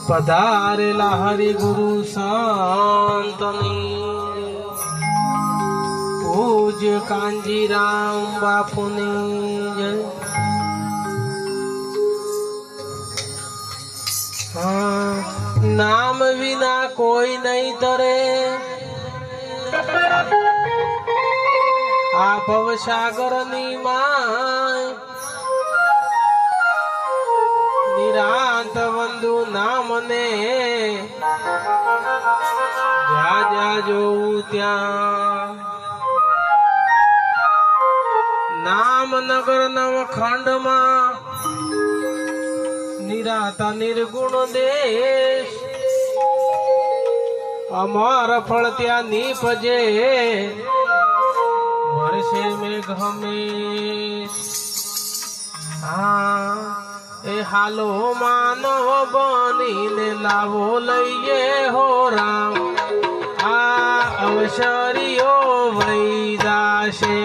પધારેલા હરિ ગુરુ સંતની પૂજ્ય કાંજીરામ બાપુની જય। નામ વિના કોઈ નહીં તરે, આ ભવસાગર ની માય નિરાંત વંદુ નામને જ્યાં જ્યાં જોઉં ત્યાં નામનગર નવખંડમાં નિરાતા નિર્ગુણ દેશ અમર ફળ ત્યાં નીપજે વર્ષે મેઘ હમેશ। એ હાલો માનવ બનીને લાવો લઈએ હો રામ, આ અવસરીઓ વૈદાશે।